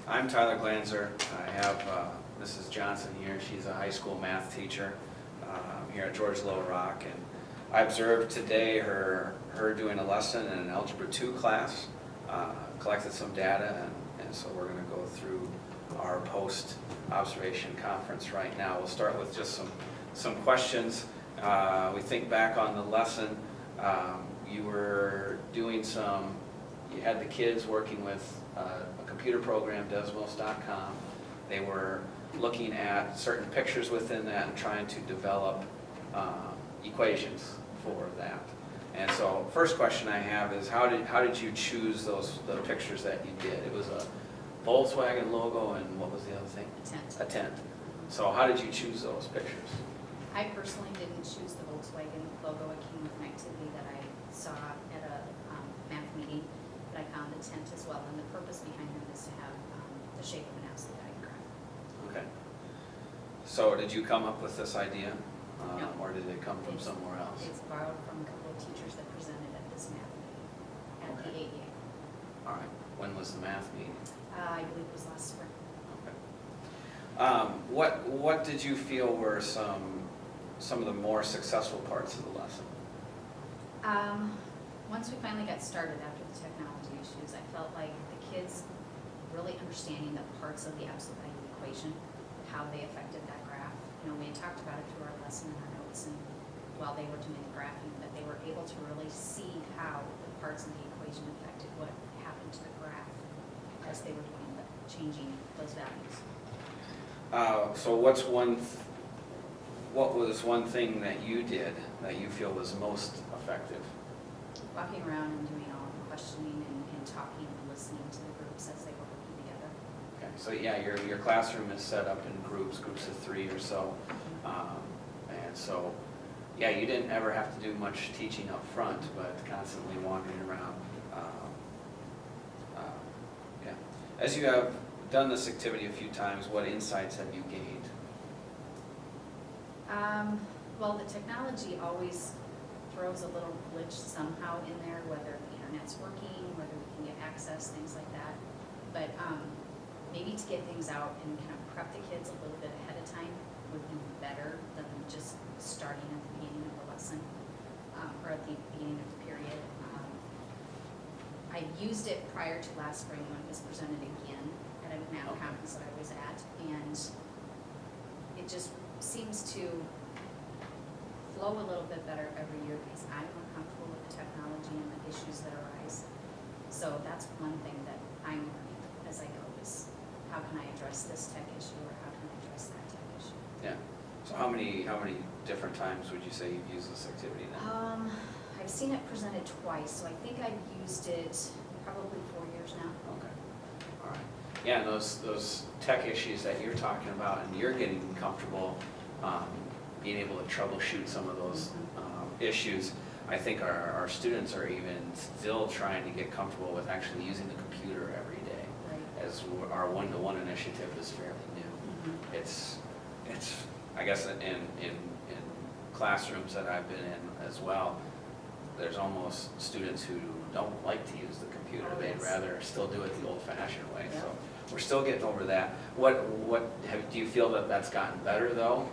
I'm Tyler Glanzer. I have Mrs. Johnson here. She's a high school math teacher here at George Little Rock. And I observed today her doing a lesson in an Algebra 2 class, collected some data, and so we're going to go through our post-observation conference right now. We'll start with just some questions. We think back on the lesson. You were doing you had the kids working with a computer program, Desmos.com. They were looking at certain pictures within that and trying to develop equations for that. And so, first question I have is, how did you choose the pictures that you did? It was a Volkswagen logo, and what was the other thing? A tent. A tent. So how did you choose those pictures? I personally didn't choose the Volkswagen logo. It came with an activity that I saw at a math meeting, but I found the tent as well. And the purpose behind them is to have the shape of an absolute diagram. Okay. So did you come up with this idea? No. Or did it come from somewhere else? It's borrowed from a couple of teachers that presented at this math meeting at the AEA. All right. When was the math meeting? I believe it was last spring. Okay. What did you feel were some of the more successful parts of the lesson? Once we finally got started after the technology issues, I felt like the kids really understanding the parts of the absolute value equation, how they affected that graph. You know, we had talked about it through our lesson and our notes, and while they were doing the graphing, that they were able to really see how the parts of the equation affected what happened to the graph as they were doing changing those values. So what was one thing that you did that you feel was most effective? Walking around and doing all the questioning and talking and listening to the groups as they were working together. Okay. So yeah, your classroom is set up in groups of 3 or so. And so, yeah, you didn't ever have to do much teaching up front, but constantly wandering around. Yeah. As you have done this activity a few times, what insights have you gained? Well, the technology always throws a little glitch somehow in there, whether the internet's working, whether we can get access, things like that. But maybe to get things out and kind of prep the kids a little bit ahead of time would be better than just starting at the beginning of the lesson or at the beginning of the period. I used it prior to last spring when it was presented again at a math conference that I was at, and it just seems to flow a little bit better every year because I'm more comfortable with the technology and the issues that arise. So that's one thing that I'm learning as I go is how can I address this tech issue or how can I address that tech issue. Yeah. So how many different times would you say you've used this activity now? I've seen it presented twice, so I think I've used it probably 4 years now. Okay. All right. Yeah, and those tech issues that you're talking about and you're getting comfortable being able to troubleshoot some of those issues, I think our students are even still trying to get comfortable with actually using the computer every day. Right. As our one-to-one initiative is fairly new. It's I guess in classrooms that I've been in as well, there's almost students who don't like to use the computer. Oh, They'd yes. rather still do it the old-fashioned way. Yeah. So we're still getting over that. Do you feel that that's gotten better though?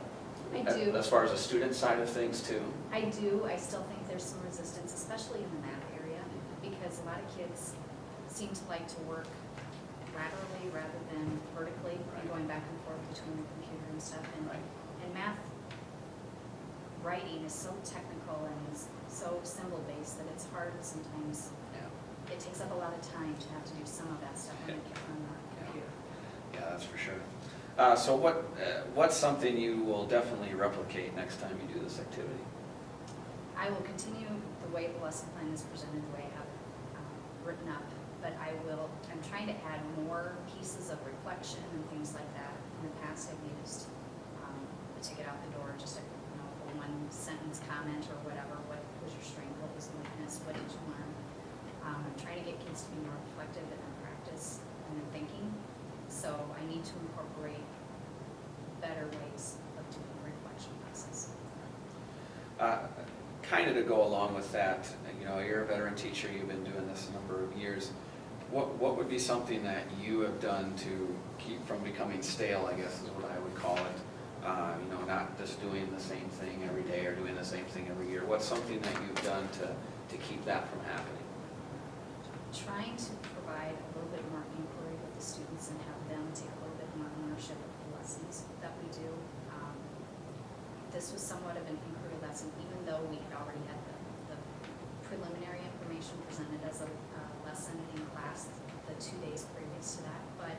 I do. As far as the student side of things too? I do. I still think there's some resistance, especially in the math area, because a lot of kids seem to like to work laterally rather than vertically, and going back and forth between the computer and stuff. And, Right. and math writing is so technical and is so symbol-based that it's hard sometimes. Yeah. It takes up a lot of time to have to do some of that stuff on the computer. Yeah, that's for sure. So what's something you will definitely replicate next time you do this activity? I will continue the way the lesson plan is presented, the way I have it written up, but I'm trying to add more pieces of reflection and things like that. In the past, I've used to get out the door, just a one sentence comment or whatever. What was your strength? What was the weakness? What did you learn? I'm trying to get kids to be more reflective in their practice and their thinking. So I need to incorporate better ways of doing the reflection process. Kind of to go along with that, you're a veteran teacher, you've been doing this a number of years. What would be something that you have done to keep from becoming stale, I guess is what I would call it? You know, not just doing the same thing every day or doing the same thing every year. What's something that you've done to keep that from happening? Trying to provide a little bit more inquiry with the students and have them take a little bit more ownership of the lessons that we do. This was somewhat of an inquiry lesson, even though we had already had the preliminary information presented as a lesson in class the 2 days previous to that, but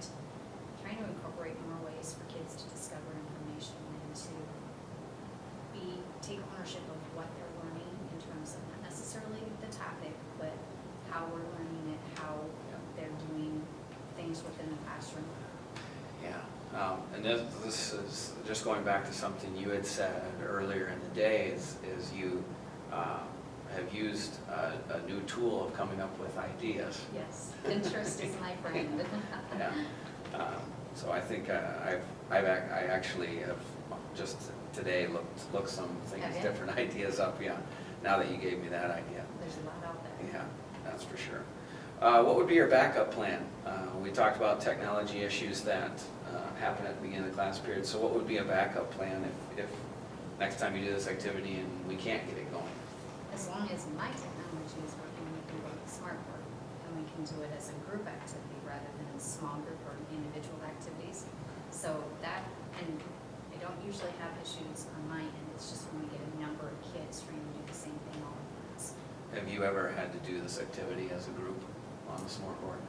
trying to incorporate more ways for kids to discover information and to take ownership of what they're learning in terms of not necessarily the topic, but how we're learning it, how they're doing things within the classroom. Yeah, and this is just going back to something you had said earlier in the day is you have used a new tool of coming up with ideas. Yes, Pinterest is my friend. Yeah. So I think I actually have just today looked some things, Okay. different ideas up, yeah, now that you gave me that idea. There's a lot out there. Yeah, that's for sure. What would be your backup plan? We talked about technology issues that happen at the beginning of the class period, so what would be a backup plan if next time you do this activity and we can't get it going? As long as my technology is working, we can go to SmartBoard, and we can do it as a group activity rather than a small group or individual activities. So that, and I don't usually have issues on my end, it's just when we get a number of kids trying to do the same thing all at once. Have you ever had to do this activity as a group on the Smartboard?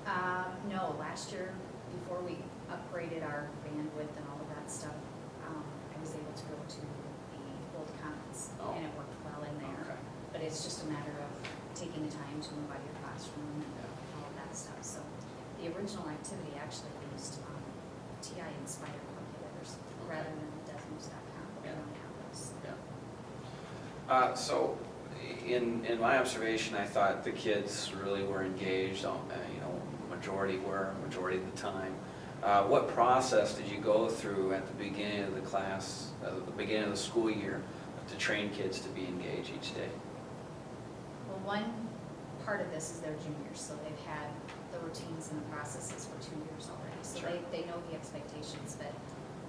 No, last year, before we upgraded our bandwidth and all of that stuff, I was able to go to the old commons, Oh. and it worked well in there. Okay. But it's just a matter of taking the time to move out of your classroom and all of that stuff. So the original activity actually used TI inspired calculators rather than the Desmos.com, but we Yeah. don't have those. Yeah. So in my observation, I thought the kids really were engaged, you know, majority of the time. What process did you go through at the beginning of the class, at the beginning of the school year, to train kids to be engaged each day? Well, one part of this is they're juniors, so they've had the routines and the processes for 2 years already. So Sure. they know the expectations, but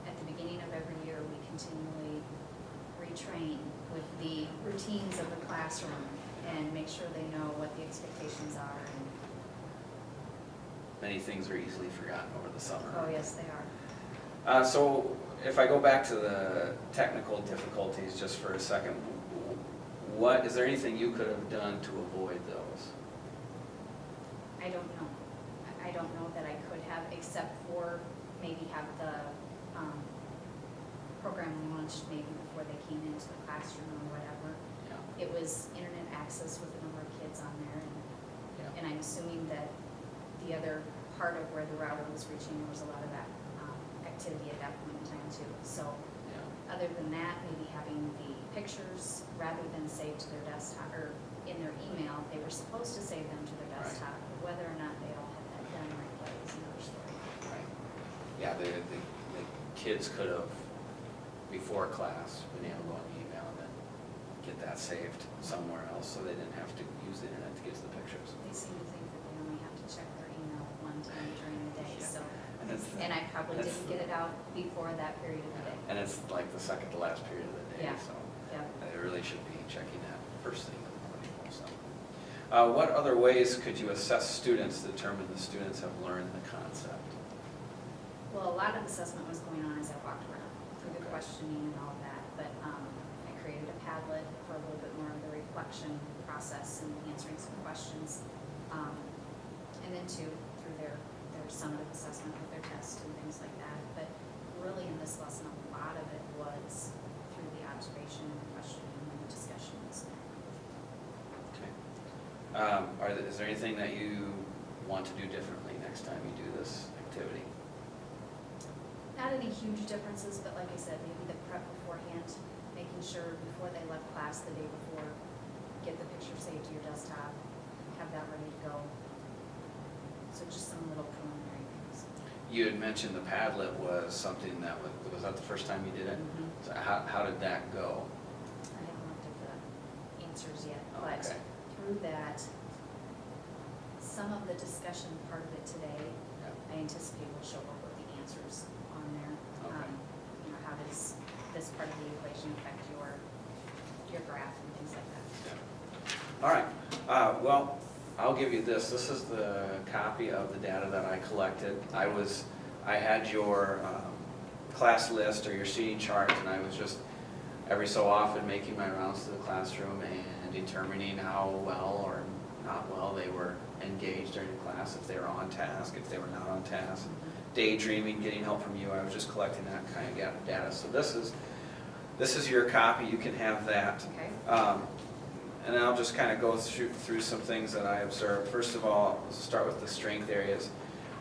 at the beginning of every year, we continually retrain with the routines of the classroom and make sure they know what the expectations are. And, Many things are easily forgotten over the summer. oh, yes, they are. So if I go back to the technical difficulties just for a second, is there anything you could have done to avoid those? I don't know. I don't know that I could have, except for maybe have the program launched maybe before they came into the classroom or whatever. Yeah. It was internet access with a number of kids on there, and I'm assuming that the other part of where the router was reaching, there was a lot of that activity at that point in time too. So Yeah. other than that, maybe having the pictures rather than saved to their desktop or in their email, they were supposed to save them to their Right. desktop. But whether or not they all had that done right away is another story. Right. Yeah, the kids could have, before class, been able to go on the email and then get that saved somewhere else so they didn't have to use the internet to get to the pictures. They seem to think that they only have to check their email one time during the day, Yeah. so. And it's the- And I probably that's didn't the- get it out before that period of the day. And it's like the second to last period of the day, Yeah. so Yeah. they really should be checking that first thing in the morning also. What other ways could you assess students to determine the students have learned the concept? Well, a lot of assessment was going on as I walked around through the Okay. questioning and all of that, but I created a Padlet for a little bit more of the reflection process and answering some questions. And then too, through their summative assessment with their tests and things like that. But really in this lesson, a lot of it was through the observation and the questioning and the discussions. Okay. Is there anything that you want to do differently next time you do this activity? Not any huge differences, but like I said, maybe the prep beforehand, making sure before they left class the day before, get the picture saved to your desktop, have that ready to go. So just some little preliminary things. You had mentioned the Padlet was something that was that the first time you did it? Mhm. So how did that go? I haven't looked at the answers yet, but Okay. through that, some of the discussion part of it today, Yeah. I anticipate will show up with the answers on there. Okay. You know, how does this part of the equation affect your graph and things like that? Yeah. All right, well, I'll give you this. This is the copy of the data that I collected. I had your class list or your seating chart, and I was just every so often making my rounds to the classroom and determining how well or not well they were engaged during class, if they were on task, if they were not on task, daydreaming, getting help from you. I was just collecting that kind of data. So this is your copy. You can have that. Okay. And then I'll just kind of go through some things that I observed. First of all, let's start with the strength areas.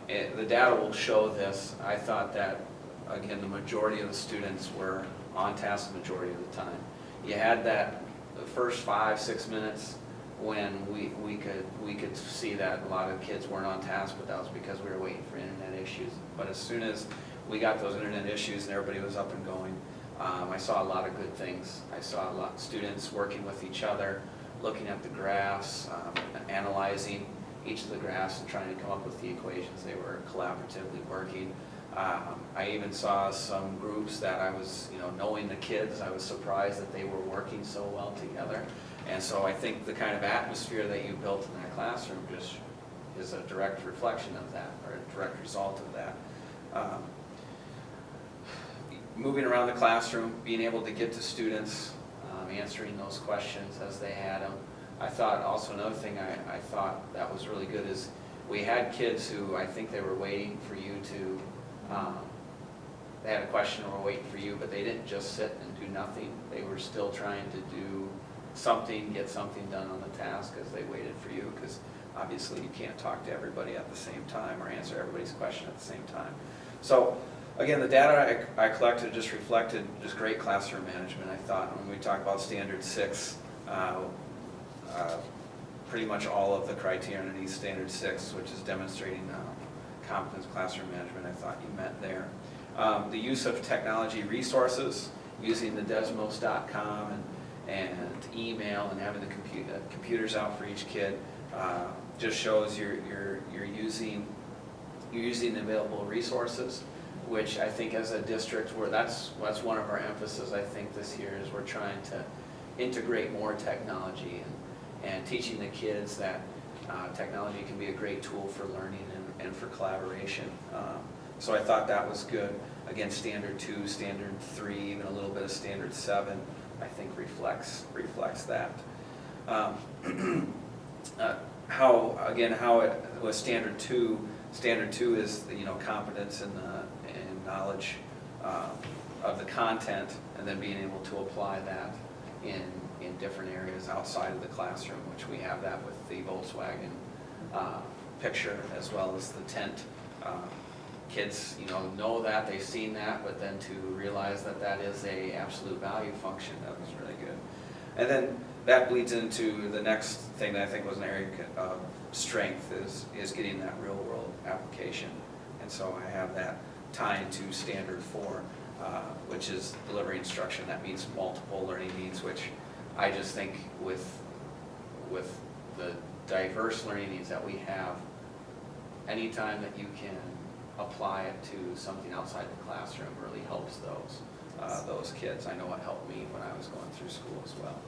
The data will show this. I thought that, again, the majority of the students were on task the majority of the time. You had that the first 5-6 minutes when we could see that a lot of kids weren't on task, but that was because we were waiting for internet issues. But as soon as we got those internet issues and everybody was up and going, I saw a lot of good things. I saw a lot of students working with each other, looking at the graphs, analyzing each of the graphs and trying to come up with the equations. They were collaboratively working. I even saw some groups that I was, knowing the kids, I was surprised that they were working so well together. And so I think the kind of atmosphere that you built in that classroom just is a direct reflection of that, or a direct result of that. Moving around the classroom, being able to get to students, answering those questions as they had them. I thought also another thing I thought that was really good is we had kids who I think they were waiting for you to, they had a question or were waiting for you, but they didn't just sit and do nothing. They were still trying to do something, get something done on the task as they waited for you, because obviously you can't talk to everybody at the same time or answer everybody's question at the same time. So again, the data I collected just reflected just great classroom management. I thought when we talk about Standard 6, pretty much all of the criteria underneath Standard 6, which is demonstrating competence classroom management, I thought you met there. The use of technology resources, using the Desmos.com and email and having the computers out for each kid, just shows you're using the available resources, which I think as a district, that's one of our emphasis I think this year is we're trying to integrate more technology and teaching the kids that technology can be a great tool for learning and for collaboration. So I thought that was good. Again, Standard 2, Standard 3, even a little bit of Standard 7, I think reflects that. How it was Standard 2. Standard 2 is competence and knowledge of the content, and then being able to apply that in different areas outside of the classroom, which we have that with the Volkswagen picture as well as the tent. Kids know that, they've seen that, but then to realize that that is a absolute value function, that was really good. And then that bleeds into the next thing that I think was an area of strength is getting that real world application. And so I have that tied to Standard 4, which is delivery instruction that meets multiple learning needs, which I just think with the diverse learning needs that we have, anytime that you can apply it to something outside the classroom really helps those kids. I know it helped me when I was going through school as well.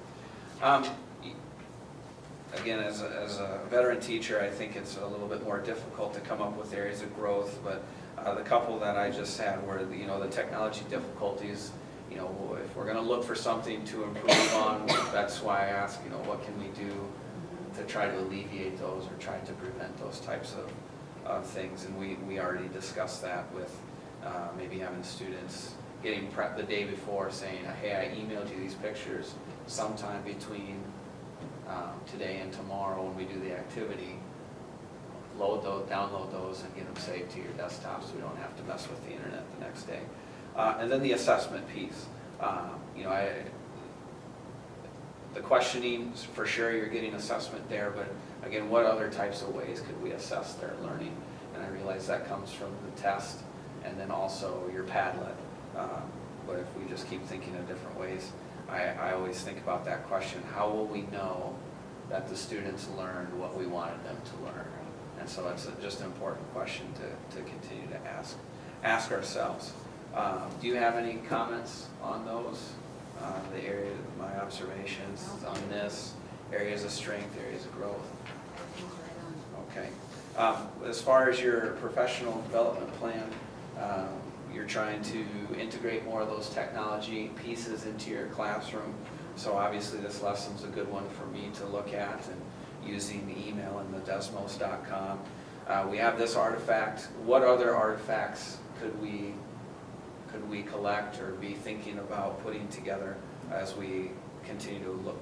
Again, as a veteran teacher, I think it's a little bit more difficult to come up with areas of growth, but the couple that I just had were the technology difficulties. If we're going to look for something to improve on, that's why I ask, what can we do to try to alleviate those or try to prevent those types of things. And we already discussed that with maybe having students getting prepped the day before saying, hey, I emailed you these pictures sometime between today and tomorrow when we do the activity. Download those and get them saved to your desktop so we don't have to mess with the internet the next day. And then the assessment piece. The questioning, for sure you're getting assessment there, but again, what other types of ways could we assess their learning? And I realize that comes from the test and then also your Padlet. But if we just keep thinking of different ways, I always think about that question, how will we know that the students learned what we wanted them to learn? And so it's just an important question to continue to ask ourselves. Do you have any comments on those? The area, my observations on this, areas of strength, areas of growth? Everything's right on. Okay. As far as your professional development plan, you're trying to integrate more of those technology pieces into your classroom. So obviously this lesson's a good one for me to look at, and using the email and the desmos.com. We have this artifact. What other artifacts could we collect or be thinking about putting together as we continue to look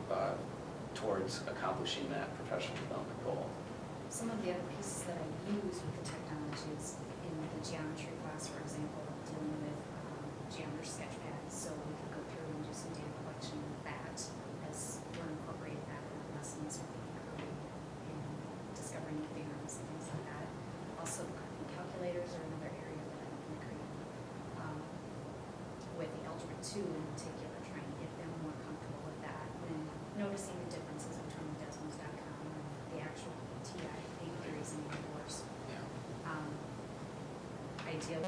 towards accomplishing that professional development goal? Some of the other pieces that I use with the technology is in the geometry class, for example, dealing with geometry sketch pads. So we could go through and do some data collection with that as we're incorporating that in our lessons in discovering new theorems and things like that. Also, calculators are another area that I'm integrating with the Algebra 2 in particular, trying to get them more comfortable with that and noticing the differences between Desmos.com and the actual TI theories and the course. Yeah. Ideally,